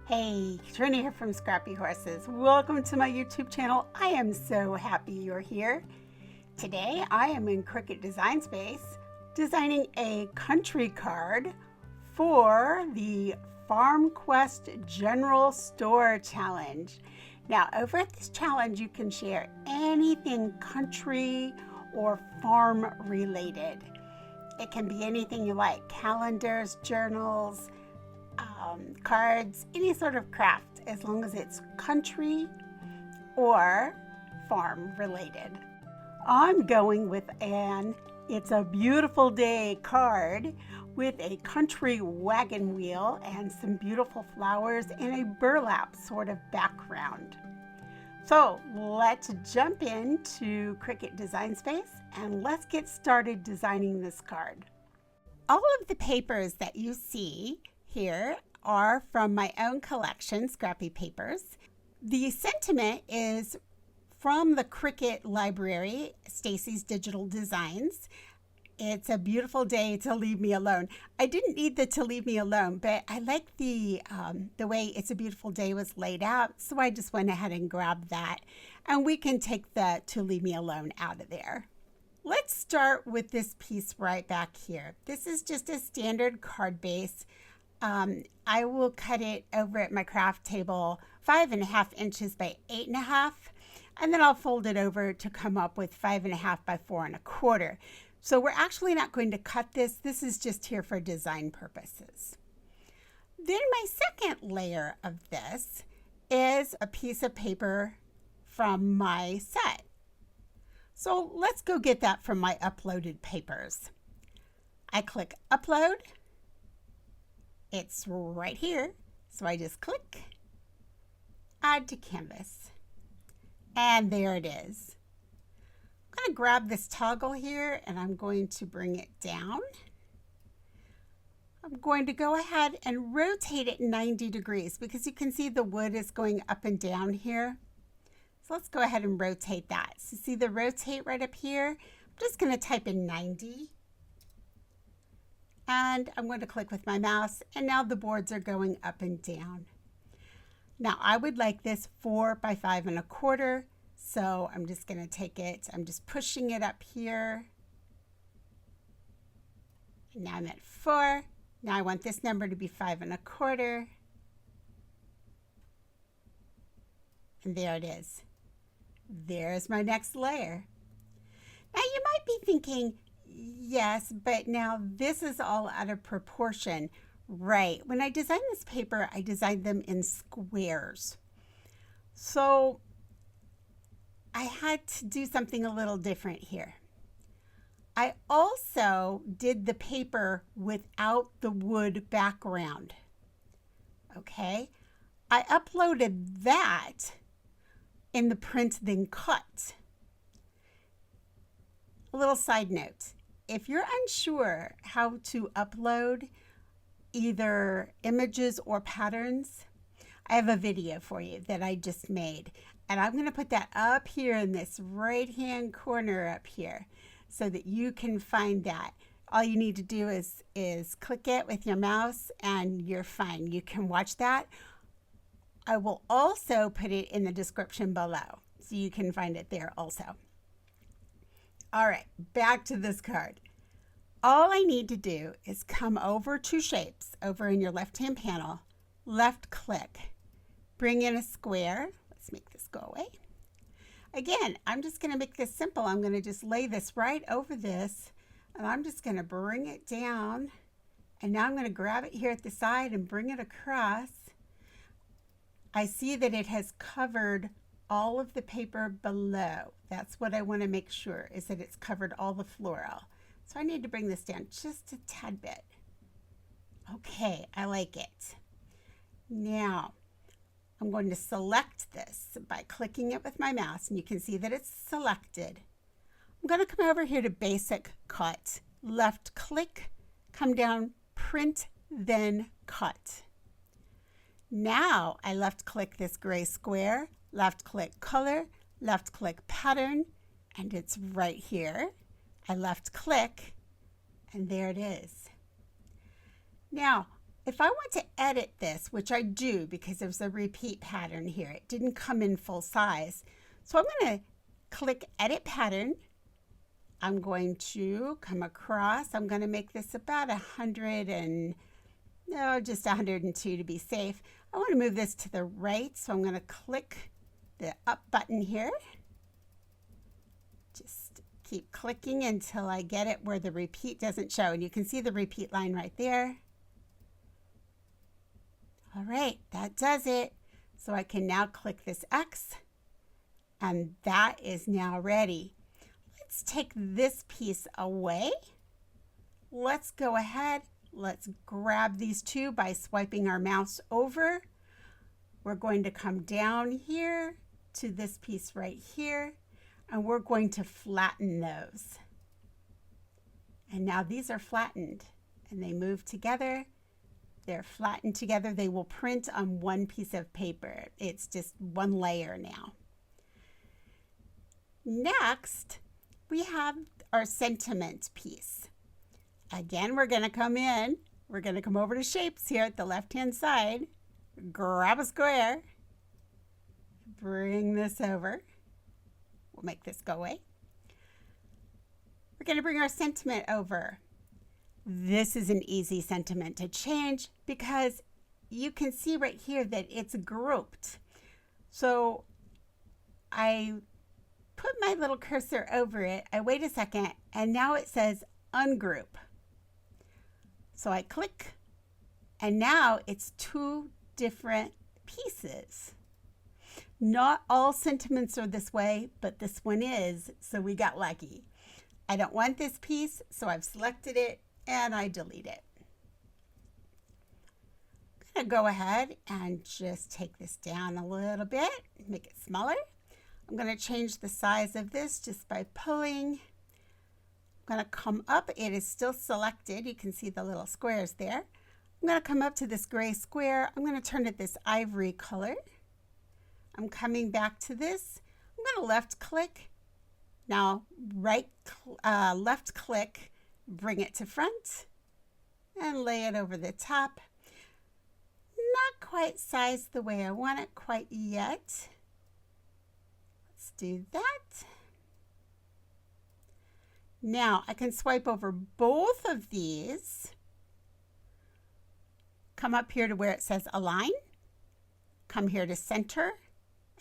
Hey, Trina here from Scrappy Horses. Welcome to my YouTube channel. I am so happy you're here. Today I am in Cricut Design Space designing a country card for the Farm Quest General Store Challenge. Now over at this challenge you can share anything country or farm related. It can be anything you like, calendars, journals, cards, any sort of craft, as long as it's country or farm related. I'm going with an It's a Beautiful Day card with a country wagon wheel and some beautiful flowers and a burlap sort of background. So let's jump into Cricut Design Space and let's get started designing this card. All of the papers that you see here are from my own collection, ScrappyPapers. The sentiment is from the Cricut library, Stacy's Digital Designs. It's a beautiful day to leave me alone. I didn't need the to leave me alone, but I like the way It's a Beautiful Day was laid out, so I just went ahead and grabbed that. And we can take the to leave me alone out of there. Let's start with this piece right back here. This is just a standard card base. I will cut it over at my craft table 5.5 inches by 8.5, and then I'll fold it over to come up with 5.5 by 4.25. So we're actually not going to cut this. This is just here for design purposes. Then my second layer of this is a piece of paper from my set. So let's go get that from my uploaded papers. I click upload. It's right here. So I just click add to canvas. And there it is. I'm going to grab this toggle here and I'm going to bring it down. I'm going to go ahead and rotate it 90 degrees because you can see the wood is going up and down here. So let's go ahead and rotate that. So see the rotate right up here? I'm just going to type in 90. And I'm going to click with my mouse, and now the boards are going up and down. Now I would like this 4 by 5.25, so I'm just going to take it, I'm just pushing it up here. And now I'm at 4. Now I want this number to be 5.25. And there it is. There's my next layer. Now you might be thinking, yes, but now this is all out of proportion. Right. When I designed this paper, I designed them in squares. So I had to do something a little different here. I also did the paper without the wood background. Okay. I uploaded that in the print then cut. A little side note. If you're unsure how to upload either images or patterns, I have a video for you that I just made. And I'm going to put that up here in this right-hand corner up here so that you can find that. All you need to do is click it with your mouse and you're fine. You can watch that. I will also put it in the description below so you can find it there also. All right, back to this card. All I need to do is come over to Shapes over in your left-hand panel, left click, bring in a square. Let's make this go away. Again, I'm just going to make this simple. I'm going to just lay this right over this, and I'm just going to bring it down. And now I'm going to grab it here at the side and bring it across. I see that it has covered all of the paper below. That's what I want to make sure, is that it's covered all the floral. So I need to bring this down just a tad bit. Okay, I like it. Now, I'm going to select this by clicking it with my mouse, and you can see that it's selected. I'm going to come over here to Basic Cut, left click, come down, Print, then Cut. Now I left click this gray square, left click Color, left click Pattern, and it's right here. I left click, and there it is. Now, if I want to edit this, which I do because there's a repeat pattern here, it didn't come in full size. So I'm going to click Edit Pattern. I'm going to come across. I'm going to make this about 100 and, no, just 102 to be safe. I want to move this to the right, so I'm going to click the up button here. Just keep clicking until I get it where the repeat doesn't show. And you can see the repeat line right there. All right, that does it. So I can now click this X, and that is now ready. Let's take this piece away. Let's go ahead. Let's grab these two by swiping our mouse over. We're going to come down here to this piece right here, and we're going to flatten those. And now these are flattened, and they move together. They're flattened together. They will print on one piece of paper. It's just one layer now. Next, we have our sentiment piece. Again, we're going to come in. We're going to come over to shapes here at the left-hand side. Grab a square. Bring this over. We'll make this go away. We're going to bring our sentiment over. This is an easy sentiment to change because you can see right here that it's grouped. So I put my little cursor over it. I wait a second, and now it says ungroup. So I click, and now it's two different pieces. Not all sentiments are this way, but this one is, so we got lucky. I don't want this piece, so I've selected it, and I delete it. I'm going to go ahead and just take this down a little bit, make it smaller. I'm going to change the size of this just by pulling. I'm going to come up. It is still selected. You can see the little squares there. I'm going to come up to this gray square. I'm going to turn it this ivory color. I'm coming back to this. I'm going to left click. Now left click, bring it to front and lay it over the top. Not quite sized the way I want it quite yet. Let's do that. Now I can swipe over both of these, come up here to where it says align, come here to center,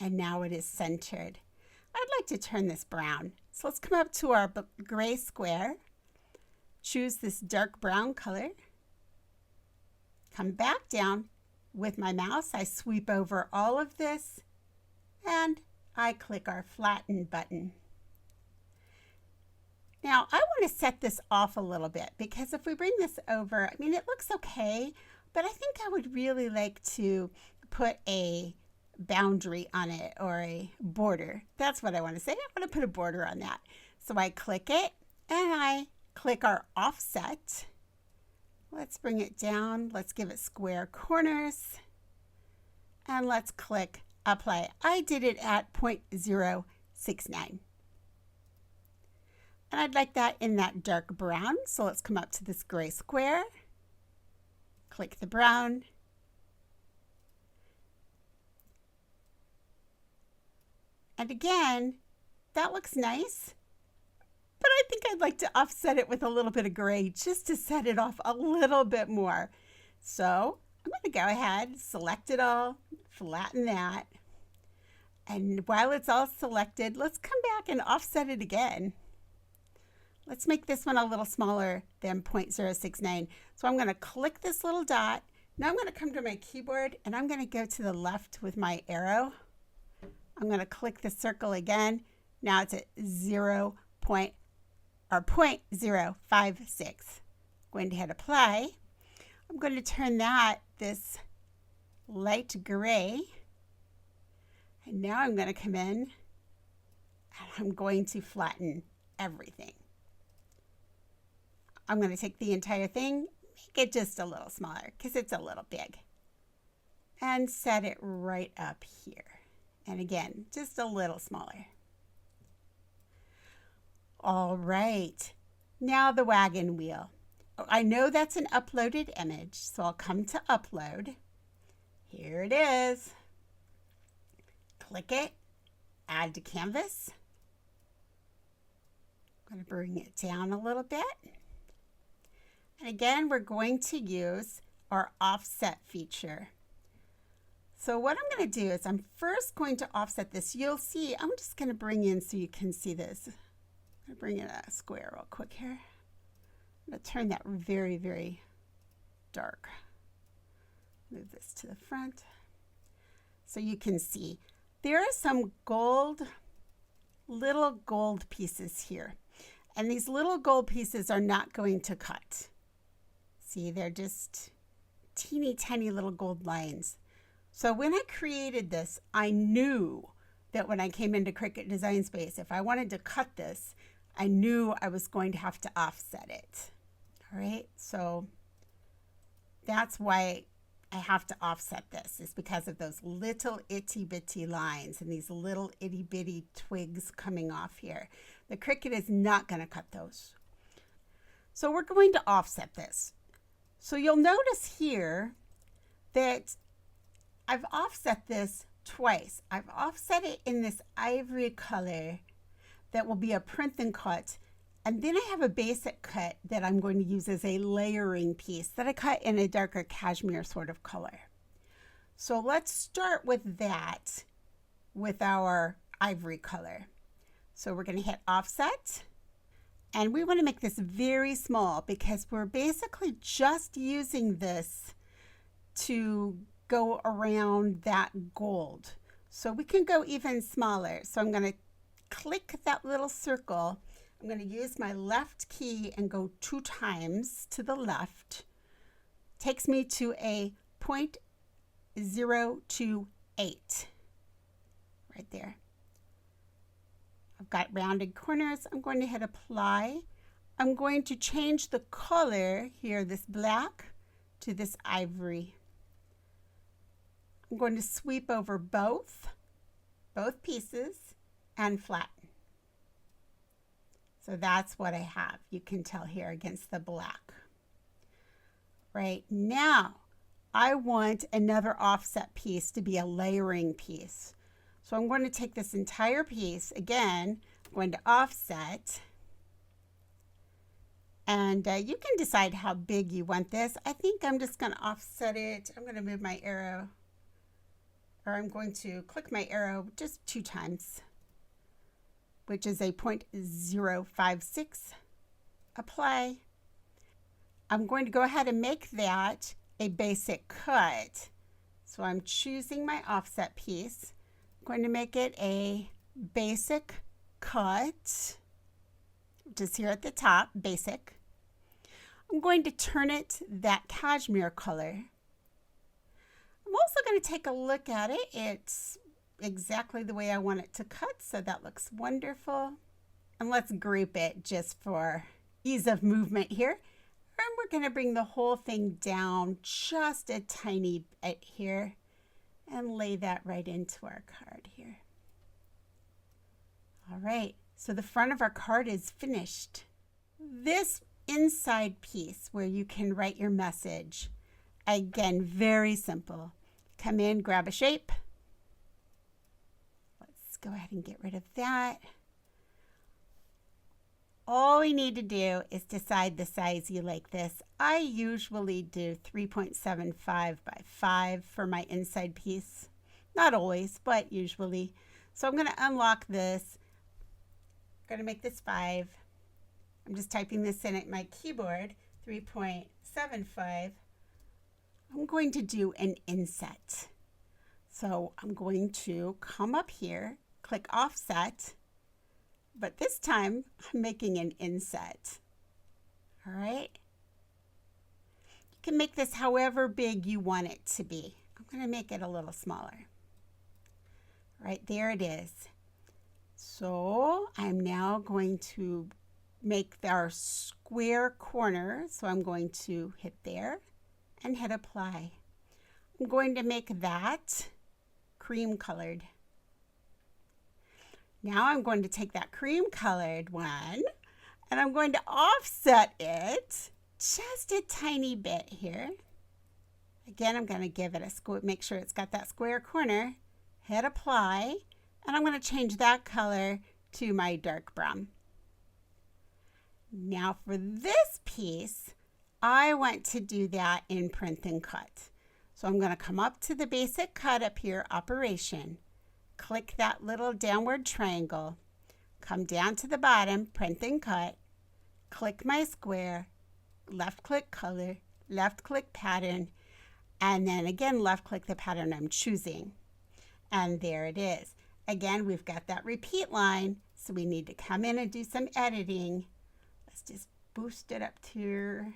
and now it is centered. I'd like to turn this brown. So let's come up to our gray square, choose this dark brown color, come back down with my mouse. I sweep over all of this and I click our flatten button. Now I want to set this off a little bit because if we bring this over, I mean, it looks okay, but I think I would really like to put a boundary on it or a border. That's what I want to say. I want to put a border on that. So I click it and I click our offset. Let's bring it down. Let's give it square corners and let's click apply. I did it at 0.069. And I'd like that in that dark brown. So let's come up to this gray square, click the brown, and again, that looks nice, but I think I'd like to offset it with a little bit of gray just to set it off a little bit more. So I'm going to go ahead, select it all, flatten that, and while it's all selected, let's come back and offset it again. Let's make this one a little smaller than 0.069. So I'm going to click this little dot. Now I'm going to come to my keyboard and I'm going to go to the left with my arrow. I'm going to click the circle again. Now it's at 0.056. Going to hit apply. I'm going to turn that this light gray. And now I'm going to come in and I'm going to flatten everything. I'm going to take the entire thing, make it just a little smaller because it's a little big, and set it right up here. And again, just a little smaller. All right, now the wagon wheel. I know that's an uploaded image, so I'll come to upload. Here it is. Click it, add to canvas. I'm going to bring it down a little bit. And again, we're going to use our offset feature. So what I'm going to do is I'm first going to offset this. You'll see, I'm just going to bring in so you can see this. I'm going to bring in a square real quick here. I'm going to turn that very, very dark. Move this to the front so you can see. There are some little gold pieces here. And these little gold pieces are not going to cut. See, they're just teeny tiny little gold lines. So when I created this, I knew that when I came into Cricut Design Space, if I wanted to cut this, I knew I was going to have to offset it. All right, so that's why I have to offset this, is because of those little itty bitty lines and these little itty bitty twigs coming off here. The Cricut is not going to cut those. So we're going to offset this. So you'll notice here that I've offset this twice. I've offset it in this ivory color that will be a print and cut. And then I have a basic cut that I'm going to use as a layering piece that I cut in a darker cashmere sort of color. So let's start with that with our ivory color. So we're going to hit offset. And we want to make this very small because we're basically just using this to go around that gold. So we can go even smaller. So I'm going to click that little circle. I'm going to use my left key and go 2 times to the left. Takes me to a 0.028 right there. I've got rounded corners. I'm going to hit apply. I'm going to change the color here, this black, to this ivory. I'm going to sweep over both pieces and flatten. So that's what I have. You can tell here against the black. Right now, I want another offset piece to be a layering piece. So I'm going to take this entire piece, again, I'm going to offset. And you can decide how big you want this. I think I'm just going to offset it. I'm going to move my arrow, or I'm going to click my arrow just 2 times, which is a 0.056. Apply. I'm going to go ahead and make that a basic cut. So I'm choosing my offset piece. I'm going to make it a basic cut, just here at the top, basic. I'm going to turn it that cashmere color. I'm also going to take a look at it. It's exactly the way I want it to cut, so that looks wonderful. And let's group it just for ease of movement here. And we're going to bring the whole thing down just a tiny bit here and lay that right into our card here. All right, so the front of our card is finished. This inside piece where you can write your message, again, very simple. Come in, grab a shape. Let's go ahead and get rid of that. All we need to do is decide the size you like this. I usually do 3.75 by 5 for my inside piece. Not always, but usually. So I'm going to unlock this. I'm going to make this 5. I'm just typing this in at my keyboard, 3.75. I'm going to do an inset. So I'm going to come up here, click offset. But this time, I'm making an inset. All right? You can make this however big you want it to be. I'm going to make it a little smaller. Right, there it is. So I'm now going to make our square corner. So I'm going to hit there and hit apply. I'm going to make that cream colored. Now I'm going to take that cream colored one and I'm going to offset it just a tiny bit here. Again, I'm going to give it a make sure it's got that square corner, hit apply, and I'm going to change that color to my dark brown. Now for this piece, I want to do that in print and cut. So I'm going to come up to the basic cut up here, operation, click that little downward triangle, come down to the bottom, print and cut, click my square, left click color, left click pattern, and then again left click the pattern I'm choosing. And there it is. Again, we've got that repeat line, so we need to come in and do some editing. Let's just boost it up here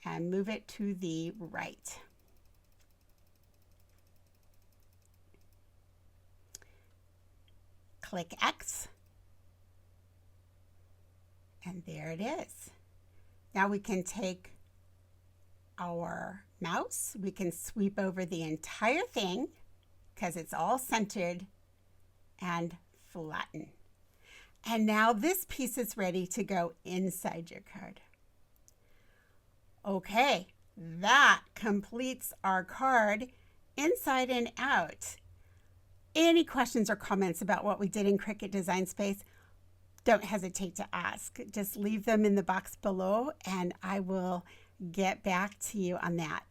and move it to the right. Click X, and there it is. Now we can take our mouse, we can sweep over the entire thing because it's all centered, and flatten. And now this piece is ready to go inside your card. Okay, that completes our card inside and out. Any questions or comments about what we did in Cricut Design Space, don't hesitate to ask. Just leave them in the box below and I will get back to you on that.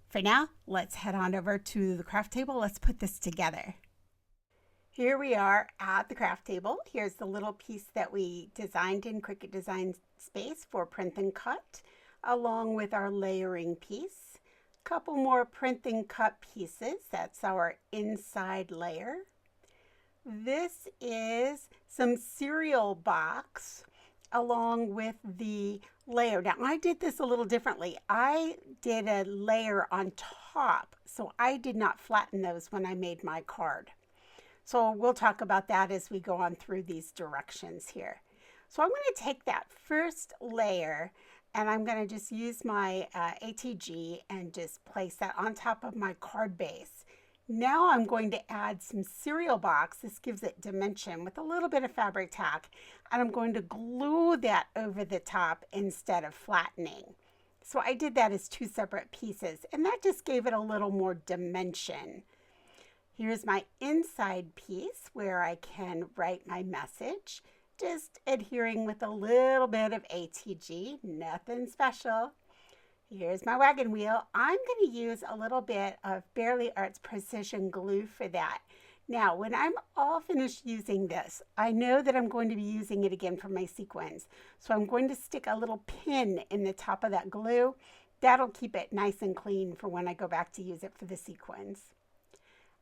For now, let's head on over to the craft table. Let's put this together. Here we are at the craft table. Here's the little piece that we designed in Cricut Design Space for print and cut, along with our layering piece. Couple more print and cut pieces. That's our inside layer. This is some cereal box along with the layer. Now I did this a little differently. I did a layer on top, so I did not flatten those when I made my card. So we'll talk about that as we go on through these directions here. So I'm going to take that first layer and I'm going to just use my ATG and just place that on top of my card base. Now I'm going to add some cereal box. This gives it dimension with a little bit of Fabri-Tac, and I'm going to glue that over the top instead of flattening. So I did that as two separate pieces, and that just gave it a little more dimension. Here's my inside piece where I can write my message, just adhering with a little bit of ATG, nothing special. Here's my wagon wheel. I'm going to use a little bit of Barely Arts Precision Glue for that. Now, when I'm all finished using this, I know that I'm going to be using it again for my sequins. So I'm going to stick a little pin in the top of that glue. That'll keep it nice and clean for when I go back to use it for the sequins.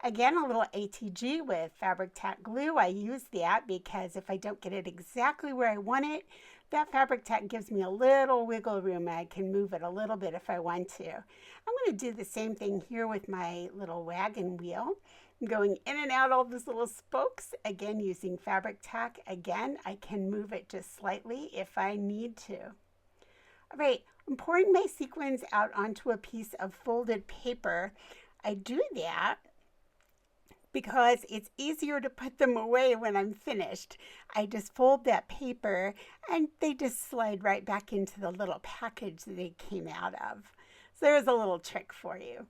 Again, a little ATG with Fabri-Tac glue. I use that because if I don't get it exactly where I want it, that Fabri-Tac gives me a little wiggle room. I can move it a little bit if I want to. I'm going to do the same thing here with my little wagon wheel. I'm going in and out all those little spokes, again using Fabri-Tac. Again, I can move it just slightly if I need to. All right, I'm pouring my sequins out onto a piece of folded paper. I do that because it's easier to put them away when I'm finished. I just fold that paper and they just slide right back into the little package that they came out of. So there's a little trick for you.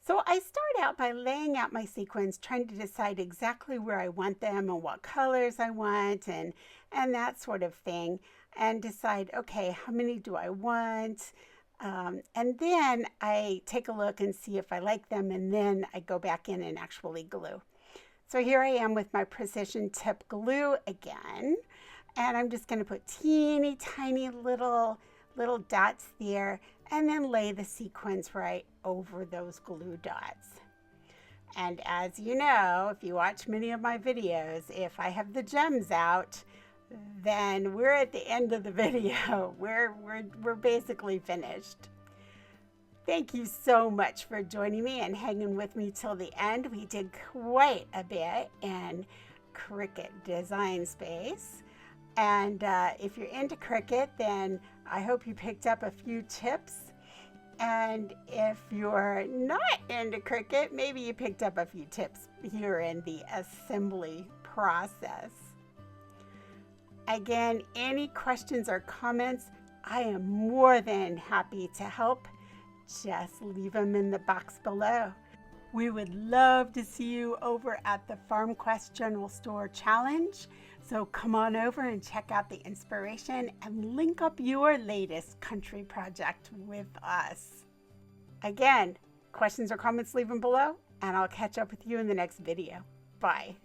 So I start out by laying out my sequins, trying to decide exactly where I want them and what colors I want and that sort of thing, and decide, okay, how many do I want? And then I take a look and see if I like them, and then I go back in and actually glue. So here I am with my precision tip glue again, and I'm just going to put teeny tiny little dots there and then lay the sequins right over those glue dots. And as you know, if you watch many of my videos, if I have the gems out, then we're at the end of the video. We're basically finished. Thank you so much for joining me and hanging with me till the end. We did quite a bit in Cricut Design Space. And if you're into Cricut, then I hope you picked up a few tips. And if you're not into Cricut, maybe you picked up a few tips here in the assembly process. Again, any questions or comments, I am more than happy to help. Just leave them in the box below. We would love to see you over at the Farm Quest General Store Challenge. So come on over and check out the inspiration and link up your latest country project with us. Again, questions or comments, leave them below, and I'll catch up with you in the next video. Bye.